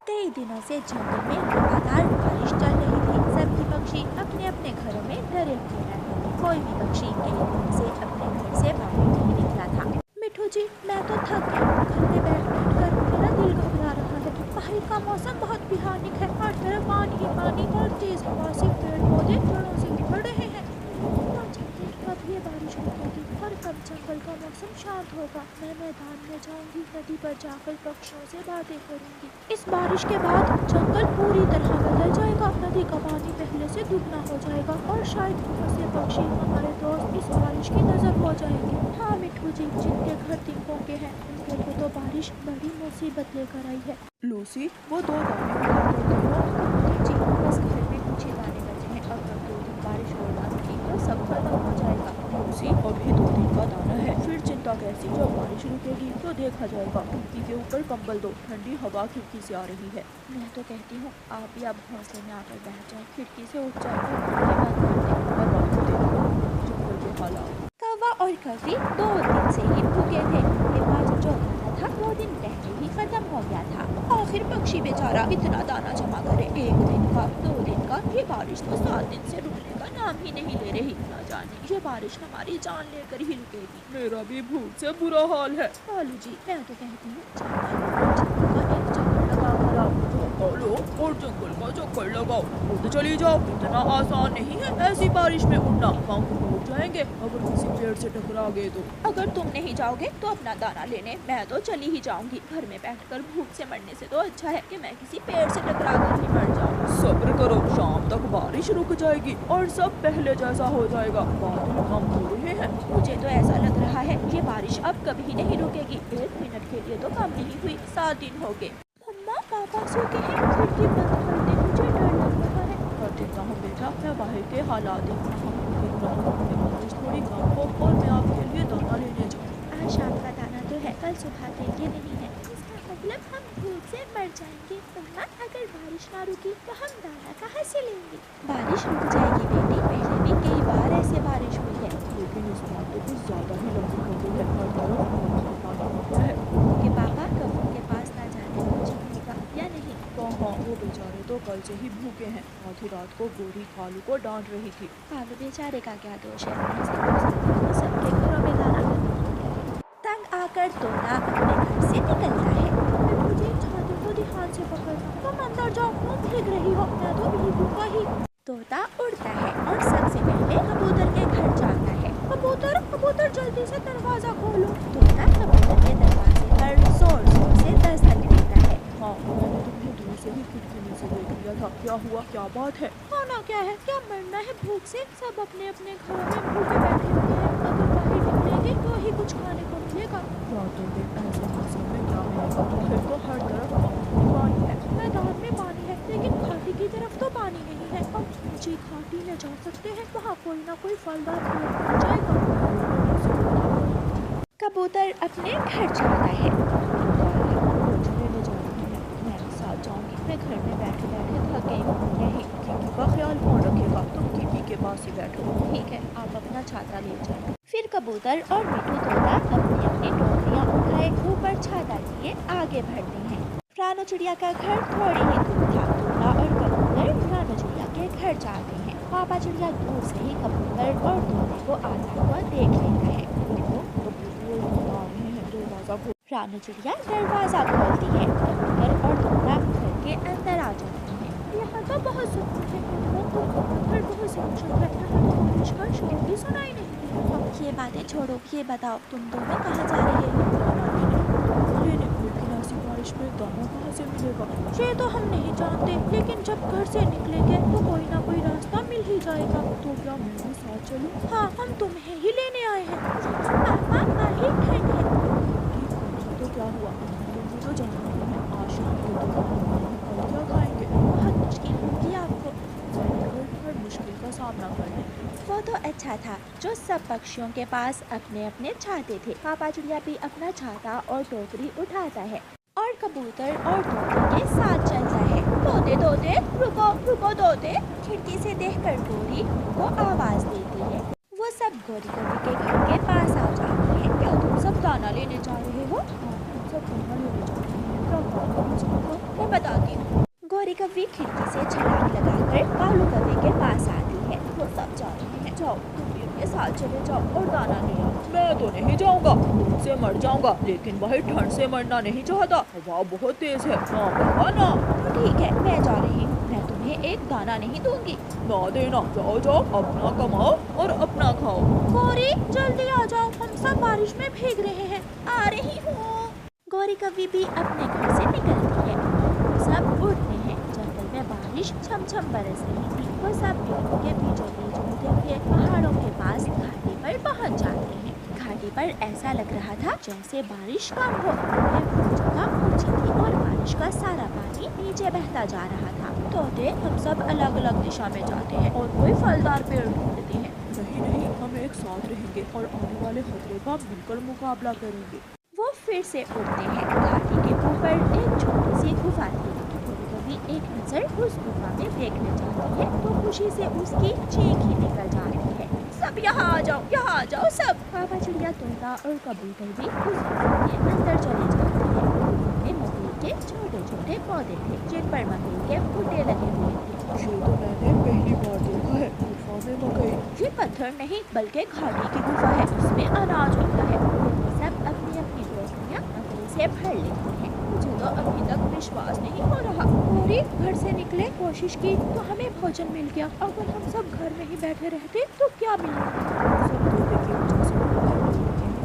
कई दिनों से जंगल में लगातार बारिश चल रही थी। सभी पक्षी अपने अपने घरों में डरे हुए रहते थे। कोई भी पक्षी कई दिनों से अपने घर से बाहर नहीं निकला था। मिठू जी, मैं तो थक गई हूँ। घर में बैठ बैठ कर मेरा दिल घबरा रहा है। बाहर का मौसम बहुत भयानक है। हर तरफ पानी ही पानी और तेज हवा से पेड़ पौधे जड़ों से उखड़ रहे हैं। ना जाने कब ये बारिश रुकेगी और कब जंगल का मौसम शांत होगा। मैं मैदान में जाऊंगी, नदी पर जाकर पक्षियों से बातें करूंगी। इस बारिश के बाद जंगल पूरी तरह बदल जाएगा। नदी का पानी पहले से दुगना हो जाएगा और शायद बहुत से पक्षी हमारे दोस्त इस बारिश की नजर हो जाएंगे। हाँ मिठू जी, जिनके घर तिनकों के हैं उनके लिए तो बारिश बड़ी मुसीबत लेकर आई है। लूसी, वो दो दाने उठा कर दे दो। कबूतर जी, बस घर में कुछ ही दाने बचे हैं। अगर 2 दिन बारिश और ना रुकी तो सब खत्म हो जाएगा। लूसी, अभी 2 दिन का दाना है, फिर चिंता कैसी। जब बारिश रुकेगी तो देखा जाएगा। खिड़की के ऊपर कंबल दो, ठंडी हवा खिड़की से आ रही है। मैं तो कहती हूँ आप भी अब घोंसले में आकर बैठ जाए, खिड़की से उठ जाए और खिड़की बंद कर दे। मैं बाहर देखूंगी जंगल के हालात। कौवा और कौवी 2 दिन से ही भूखे थे। उनके पास जो दाना था वो दिन पहले ही खत्म हो गया था। आखिर पक्षी बेचारा इतना दाना जमा करे, 1 दिन का 2 दिन का। ये बारिश तो 7 दिन से रुकने का नाम ही नहीं ले रही। ना जाने ये बारिश हमारी जान लेकर ही रुकेगी। मेरा भी भूख से बुरा हाल है। लालू जी, मैं तो कहती हूँ का एक चक्कर लगा कर आओ। लो और जंगल का चक्कर लगाओ, उड़ चली जाओ। इतना आसान नहीं है ऐसी बारिश में उड़ना। पंख टूट जाएंगे अगर किसी पेड़ से टकरा गए तो। अगर तुम नहीं जाओगे तो अपना दाना लेने मैं तो चली ही जाऊंगी। घर में बैठकर भूख से मरने से तो अच्छा है कि मैं किसी पेड़ से टकरा कर ही मर जाऊं। सब्र करो, शाम तक बारिश रुक जाएगी और सब पहले जैसा हो जाएगा। बादल कम हो रहे हैं। मुझे तो ऐसा लग रहा है ये बारिश अब कभी नहीं रुकेगी। 1 मिनट के लिए तो कम नहीं हुई, 7 दिन हो गए। मम्मा, पापा सो के हैं, खिड़की बंद कर दे, मुझे डर लग रहा है। कर देता हूँ बेटा, मैं बाहर के हालात देख रहा हूँ। बारिश थोड़ी कम हो और मैं आपके लिए दाना लेने जाऊँ। आज शाम का दाना तो है, कल सुबह देंगे नहीं है। इसका मतलब हम भूख से मर जाएंगे। मम्मा, अगर बारिश ना रुकी तो हम दाना कहाँ से लेंगे? बारिश रुक जाएगी बेटी, पहले भी कई बार ऐसे बारिश हुई है। लेकिन इस बार तो कुछ ज्यादा ही लंबी हो गई है। हर तरफ पानी हो गया है। कि पापा कबूतर के पास ना जाने भोजन होगा या नहीं? तो हाँ, वो बेचारे तो कल से ही भूखे हैं। आधी रात को गोरी कालू को डांट रही थी। कालू बेचारे का क्या दोष है? ऐसे मौसम में सबके घरों में दाना खत्म हो गया है। तंग आकर तोता अपने घर से निकलता है। मुझे छाते को ध्यान से पकड़ना। तुम अंदर जाओ, क्यों भीग रही हो? मैं तो भीगूंगा ही। तोता उड़ता है और सबसे पहले कबूतर के घर जाता है। कबूतर, कबूतर जल्दी से दरवाजा खोलो। तोता कबूतर के दरवाजे पर जोर जोर से दस्तक देता है। हाँ, मैंने तुम्हें दूर से ही खिड़की में से देख लिया था। क्या हुआ, क्या बात है? खाना क्या है? क्या मरना है भूख से? सब अपने अपने घरों में भूखे बैठे हुए हैं। अगर बाहर निकलेंगे तो ही कुछ खाने को मिलेगा। रातों में ऐसे मौसम में क्या मिलेगा? फिर तो हर तरफ पानी है। मैदान में पानी है लेकिन घाटी की तरफ तो पानी नहीं है। हम ऊंची घाटी में जा सकते हैं, वहाँ कोई ना कोई फलदार पेड़ मिल जाएगा। कबूतर अपने घर जाता है। लेने जा रही है, मैं भी साथ जाऊंगी। मैं घर में बैठे बैठे थक गई हूँ। नहीं, खिड़की का ख्याल कौन रखेगा? तुम खिड़की के पास ही बैठो। ठीक है, आप अपना छाता ले जाए। फिर कबूतर और मिठू तोता अपनी अपनी टोकरियाँ उठाए ऊपर छाता लिए आगे बढ़ते हैं। रानू चिड़िया का घर थोड़ी ही दूर था। तोता और कबूतर रानू चिड़िया के घर जाते हैं। पापा चिड़िया दूर से ही कबूतर और तोते को आता हुआ देख लेता है। रानू चिड़िया दरवाजा खोलती है। कबूतर और तोता घर के अंदर आ जाते हैं। यहाँ तो बहुत सुकून है। घर बहुत सुरक्षित है। यहाँ तो बारिश का शोर भी सुनाई नहीं दे रहा। ये बातें छोड़ो, ये बताओ तुम दोनों कहाँ जा रहे हो? लेने, लेकिन ऐसी बारिश में दाना कहाँ से मिलेगा? ये तो हम नहीं जानते, लेकिन जब घर से निकलेंगे तो कोई ना कोई रास्ता मिल ही जाएगा। तो क्या मैं भी साथ चलूं? हाँ, हम तुम्हें ही लेने आए हैं। पापा आ ही गए हैं। तो क्या हुआ? मुझे तो जाना ही है। आज शाम को तो कल क्या खाएंगे? बहुत मुश्किल होगी आपको। हर मुश्किल का सामना करने। वो तो अच्छा था जो सब पक्षियों के पास अपने अपने छाते थे। पापा चिड़िया भी अपना छाता और टोकरी उठाता है और कबूतर और तोते के साथ चलता है। तोते तोते रुको रुको तोते। खिड़की से देखकर गोरी को आवाज देती है। वो सब गोरी गोरी के घर के पास आ जाते हैं। क्या तुम सब दाना लेने जा रहे हो? हाँ, तुम सब दाना लेने जा रहे हैं। क्या हुआ? मैं बताती हूँ। कव्वे खिड़की से छलांग लगाकर कालू कव्वे के पास आती है। वो सब जा रहे हैं, जाओ तुम भी उनके साथ चले जाओ और दाना ले आओ। मैं तो नहीं जाऊंगा, भूख से मर जाऊंगा, लेकिन वही ठंड से मरना नहीं चाहता, हवा बहुत तेज है। ना बाबा ना। तो ठीक है, मैं जा रही हूँ, मैं तुम्हें एक दाना नहीं दूंगी। ना देना, जाओ जाओ, अपना कमाओ और अपना खाओ। गौरी जल्दी आ जाओ, हम सब बारिश में भीग रहे हैं। आ रही हूँ। गौरी कव्वी भी अपने घर से निकलती है। वो सब उड़ते हैं। जंगल में बारिश छम-छम बरस रही थी। वो सब पेड़ों के बीचों बीच उड़ते हुए पहाड़ों के पास घाटी पर पहुंच जाते हैं। घाटी पर ऐसा लग रहा था जैसे बारिश कम हो गई है। वो जगह ऊंची थी और बारिश का सारा पानी नीचे बहता जा रहा था। तोते हम सब अलग अलग दिशा में जाते हैं और कोई फलदार पेड़ ढूंढते हैं। नहीं नहीं, हम एक साथ रहेंगे और आने वाले खतरे का मिलकर मुकाबला करेंगे। वो फिर से उड़ते हैं। घाटी के ऊपर एक छोटी सी गुफा थी। कभी एक नजर उस गुफा में देखने जाती है तो खुशी से उसकी चीख ही निकल जाती है। सब यहाँ आ जाओ, यहाँ आ जाओ सब। पापा चिड़िया, तोता और कबूतर भी उस गुफा के अंदर चले जाते हैं। गुफा में मकई के छोटे छोटे पौधे थे जिन पर मकई के फुटे लगे हुए थे। ये तो मैंने पहली बार देखा है, गुफा में मकई। ये पत्थर नहीं बल्कि घाटी की गुफा है, उसमें अनाज होता है। सब अपनी अपनी टोकरियाँ मकई से भर लेते हैं। मुझे तो अभी तक विश्वास नहीं हो रहा। पूरी घर से निकले, कोशिश की तो हमें भोजन मिल गया। अगर हम सब घर में ही बैठे रहते तो क्या मिलता? सब तोते की वजह से हुआ है।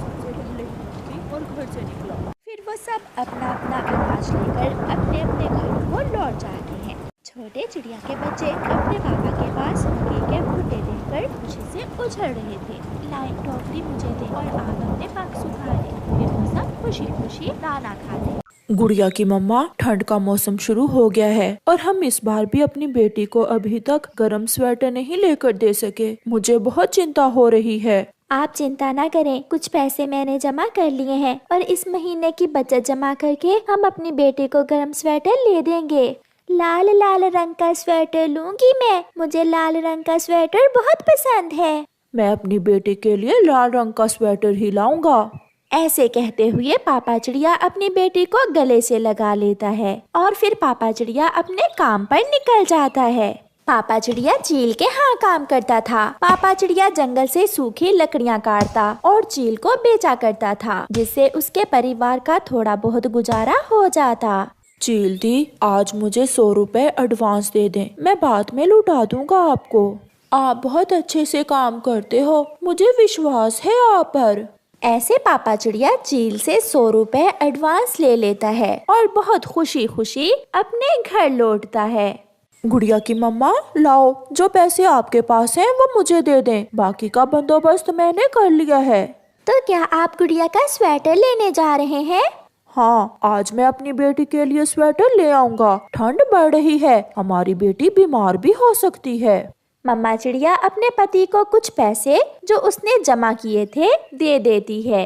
सबसे पहले हिम्मत की और घर से निकला। फिर वो सब अपना अपना अनाज लेकर अपने अपने घरों को लौट जाते हैं। छोटे चिड़िया के बच्चे अपने पापा के पास मकई के भुट्टे देखकर खुशी से उछल रहे थे। लाइन टोकरी मुझे दे और आप अपने पंख सुखा ले। फिर वो सब खुशी खुशी दाना खा ले। गुड़िया की मम्मा, ठंड का मौसम शुरू हो गया है और हम इस बार भी अपनी बेटी को अभी तक गर्म स्वेटर नहीं लेकर दे सके। मुझे बहुत चिंता हो रही है। आप चिंता ना करें, कुछ पैसे मैंने जमा कर लिए हैं और इस महीने की बचत जमा करके हम अपनी बेटी को गर्म स्वेटर ले देंगे। लाल लाल रंग का स्वेटर लूंगी मैं, मुझे लाल रंग का स्वेटर बहुत पसंद है। मैं अपनी बेटी के लिए लाल रंग का स्वेटर ही लाऊंगा। ऐसे कहते हुए पापा चिड़िया अपनी बेटी को गले से लगा लेता है और फिर पापा चिड़िया अपने काम पर निकल जाता है। पापा चिड़िया चील के यहाँ काम करता था। पापा चिड़िया जंगल से सूखी लकड़ियाँ काटता और चील को बेचा करता था, जिससे उसके परिवार का थोड़ा बहुत गुजारा हो जाता। चील दी, आज मुझे 100 रुपए एडवांस दे दें, मैं बाद में लौटा दूंगा आपको। आप बहुत अच्छे से काम करते हो, मुझे विश्वास है आप पर। ऐसे पापा चिड़िया चील से 100 रुपए एडवांस ले लेता है और बहुत खुशी खुशी अपने घर लौटता है। गुड़िया की मम्मा, लाओ, जो पैसे आपके पास हैं वो मुझे दे दें, बाकी का बंदोबस्त मैंने कर लिया है। तो क्या आप गुड़िया का स्वेटर लेने जा रहे हैं? हाँ, आज मैं अपनी बेटी के लिए स्वेटर ले आऊंगा। ठंड बढ़ रही है, हमारी बेटी बीमार भी हो सकती है। मम्मा चिड़िया अपने पति को कुछ पैसे जो उसने जमा किए थे दे देती है।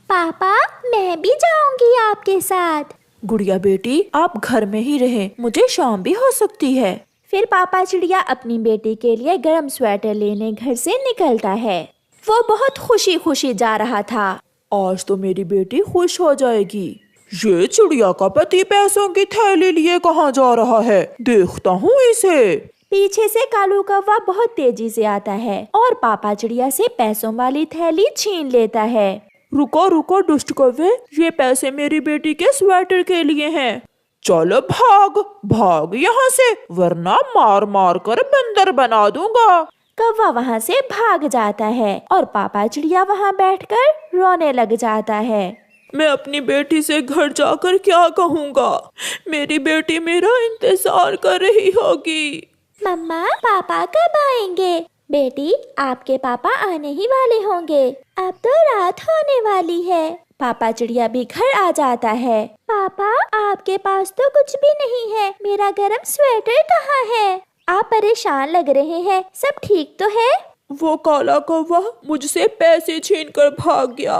पापा, मैं भी जाऊंगी आपके साथ। गुड़िया बेटी, आप घर में ही रहें, मुझे शाम भी हो सकती है। फिर पापा चिड़िया अपनी बेटी के लिए गर्म स्वेटर लेने घर से निकलता है। वो बहुत खुशी खुशी जा रहा था। आज तो मेरी बेटी खुश हो जाएगी। ये चिड़िया का पति पैसों की थैली लिए कहाँ जा रहा है? देखता हूँ इसे। पीछे से कालू कौवा बहुत तेजी से आता है और पापा चिड़िया से पैसों वाली थैली छीन लेता है। रुको रुको दुष्ट कौवे, ये पैसे मेरी बेटी के स्वेटर के लिए हैं। चलो भाग भाग यहाँ से, वरना मार मार कर बंदर बना दूंगा। कौवा वहाँ से भाग जाता है और पापा चिड़िया वहाँ बैठकर रोने लग जाता है। मैं अपनी बेटी से घर जाकर क्या कहूँगा? मेरी बेटी मेरा इंतजार कर रही होगी। मम्मा, पापा कब आएंगे? बेटी, आपके पापा आने ही वाले होंगे, अब तो रात होने वाली है। पापा चिड़िया भी घर आ जाता है। पापा, आपके पास तो कुछ भी नहीं है, मेरा गर्म स्वेटर कहाँ है? आप परेशान लग रहे हैं, सब ठीक तो है? वो काला कौवा मुझसे पैसे छीन कर भाग गया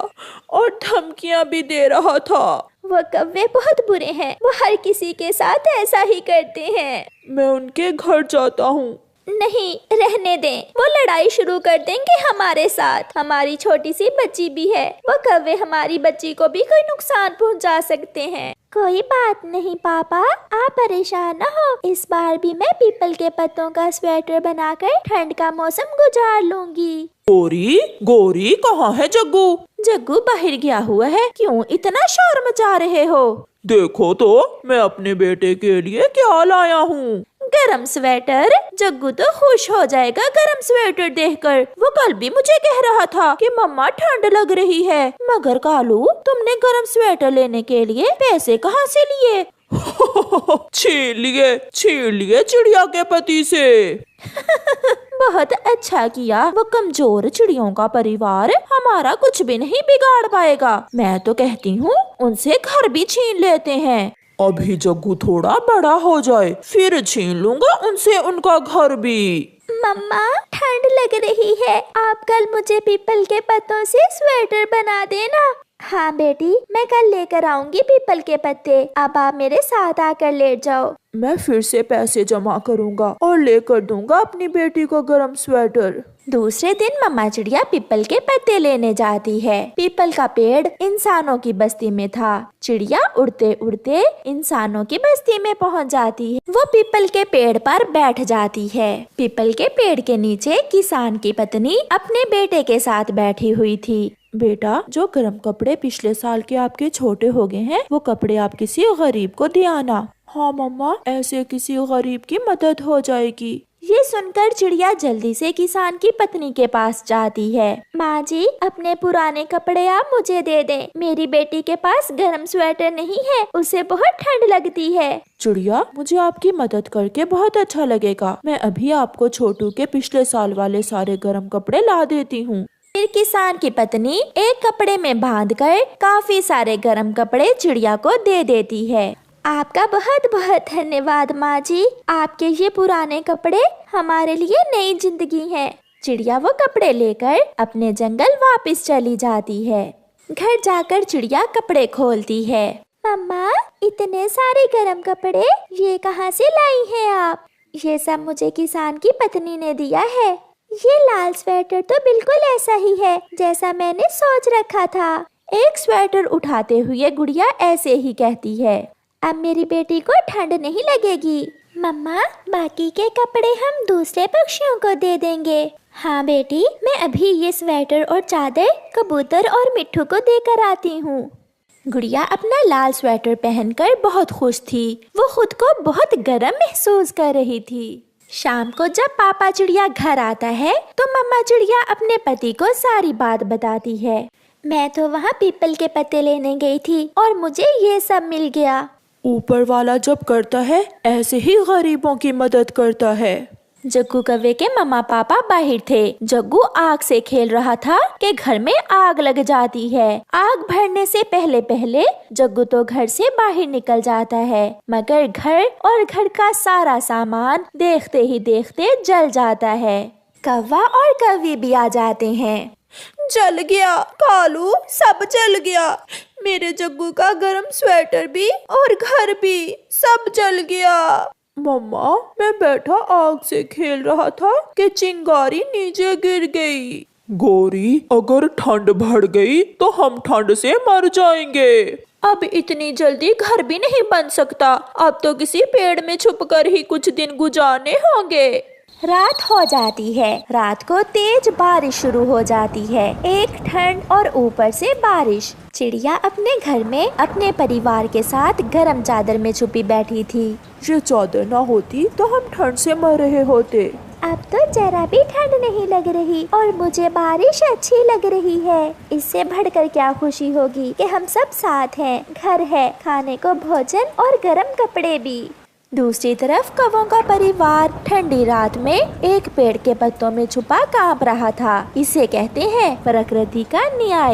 और धमकियां भी दे रहा था। वो कौवे बहुत बुरे हैं, वो हर किसी के साथ ऐसा ही करते हैं। मैं उनके घर जाता हूँ। नहीं, रहने दें, वो लड़ाई शुरू कर देंगे हमारे साथ। हमारी छोटी सी बच्ची भी है, वो कौवे हमारी बच्ची को भी कोई नुकसान पहुंचा सकते हैं। कोई बात नहीं पापा, आप परेशान न हो। इस बार भी मैं पीपल के पत्तों का स्वेटर बनाकर ठंड का मौसम गुजार लूंगी। गोरी गोरी कहाँ है जग्गू? जग्गू बाहर गया हुआ है। क्यों इतना शोर मचा रहे हो? देखो तो मैं अपने बेटे के लिए क्या लाया हूँ। गरम स्वेटर। जग्गू तो खुश हो जाएगा गरम स्वेटर देखकर। वो कल भी मुझे कह रहा था कि मम्मा ठंड लग रही है। मगर कालू, तुमने गरम स्वेटर लेने के लिए पैसे कहाँ से लिए? छीन लिए चिड़िया के पति से। बहुत अच्छा किया। वो कमजोर चिड़ियों का परिवार हमारा कुछ भी नहीं बिगाड़ पाएगा। मैं तो कहती हूँ उनसे घर भी छीन लेते हैं। अभी जग्गू थोड़ा बड़ा हो जाए फिर छीन लूंगा उनसे उनका घर भी। मम्मा, ठंड लग रही है, आप कल मुझे पीपल के पत्तों से स्वेटर बना देना। हाँ बेटी, मैं कल लेकर आऊंगी पीपल के पत्ते। अब आप मेरे साथ आकर लेट जाओ। मैं फिर से पैसे जमा करूंगा और लेकर दूंगा अपनी बेटी को गरम स्वेटर। दूसरे दिन मम्मा चिड़िया पीपल के पत्ते लेने जाती है। पीपल का पेड़ इंसानों की बस्ती में था। चिड़िया उड़ते उड़ते इंसानों की बस्ती में पहुंच जाती है। वो पीपल के पेड़ पर बैठ जाती है। पीपल के पेड़ के नीचे किसान की पत्नी अपने बेटे के साथ बैठी हुई थी। बेटा, जो गर्म कपड़े पिछले साल के आपके छोटे हो गए हैं, वो कपड़े आप किसी गरीब को दे आना। हाँ मम्मा, ऐसे किसी गरीब की मदद हो जाएगी। ये सुनकर चिड़िया जल्दी से किसान की पत्नी के पास जाती है। माँ जी, अपने पुराने कपड़े आप मुझे दे दें। मेरी बेटी के पास गर्म स्वेटर नहीं है, उसे बहुत ठंड लगती है। चिड़िया, मुझे आपकी मदद करके बहुत अच्छा लगेगा। मैं अभी आपको छोटू के पिछले साल वाले सारे गर्म कपड़े ला देती हूँ। फिर किसान की पत्नी एक कपड़े में बांधकर काफी सारे गर्म कपड़े चिड़िया को दे देती है। आपका बहुत बहुत धन्यवाद माँ जी। आपके ये पुराने कपड़े हमारे लिए नई जिंदगी है। चिड़िया वो कपड़े लेकर अपने जंगल वापस चली जाती है। घर जाकर चिड़िया कपड़े खोलती है। मम्मा, इतने सारे गर्म कपड़े ये कहाँ से लाई हैं आप? ये सब मुझे किसान की पत्नी ने दिया है। ये लाल स्वेटर तो बिल्कुल ऐसा ही है जैसा मैंने सोच रखा था। एक स्वेटर उठाते हुए गुड़िया ऐसे ही कहती है। अब मेरी बेटी को ठंड नहीं लगेगी। मम्मा, बाकी के कपड़े हम दूसरे पक्षियों को दे देंगे। हाँ बेटी, मैं अभी ये स्वेटर और चादर कबूतर और मिट्ठू को देकर आती हूँ। गुड़िया अपना लाल स्वेटर पहनकर बहुत खुश थी। वो खुद को बहुत गर्म महसूस कर रही थी। शाम को जब पापा चिड़िया घर आता है तो मम्मा चिड़िया अपने पति को सारी बात बताती है। मैं तो वहाँ पीपल के पत्ते लेने गई थी और मुझे ये सब मिल गया। ऊपर वाला जब करता है ऐसे ही गरीबों की मदद करता है। जग्गू कौवे के मम्मा पापा बाहर थे। जग्गू आग से खेल रहा था कि घर में आग लग जाती है। आग भरने से पहले पहले जग्गू तो घर से बाहर निकल जाता है, मगर घर और घर का सारा सामान देखते ही देखते जल जाता है। कौवा और कौवी भी आ जाते हैं। जल गया कालू, सब जल गया। मेरे जग्गू का गरम स्वेटर भी और घर भी सब जल गया। मम्मा, मैं बैठा आग से खेल रहा था कि चिंगारी नीचे गिर गई। गोरी, अगर ठंड बढ़ गई तो हम ठंड से मर जाएंगे। अब इतनी जल्दी घर भी नहीं बन सकता। अब तो किसी पेड़ में छुपकर ही कुछ दिन गुजारने होंगे। रात हो जाती है। रात को तेज बारिश शुरू हो जाती है। एक ठंड और ऊपर से बारिश। चिड़िया अपने घर में अपने परिवार के साथ गर्म चादर में छुपी बैठी थी। ये चादर ना होती तो हम ठंड से मर रहे होते। अब तो जरा भी ठंड नहीं लग रही और मुझे बारिश अच्छी लग रही है। इससे बढ़कर क्या खुशी होगी कि हम सब साथ हैं, घर है, खाने को भोजन और गर्म कपड़े भी। दूसरी तरफ कौवों का परिवार ठंडी रात में एक पेड़ के पत्तों में छुपा कांप रहा था। इसे कहते हैं प्रकृति का न्याय।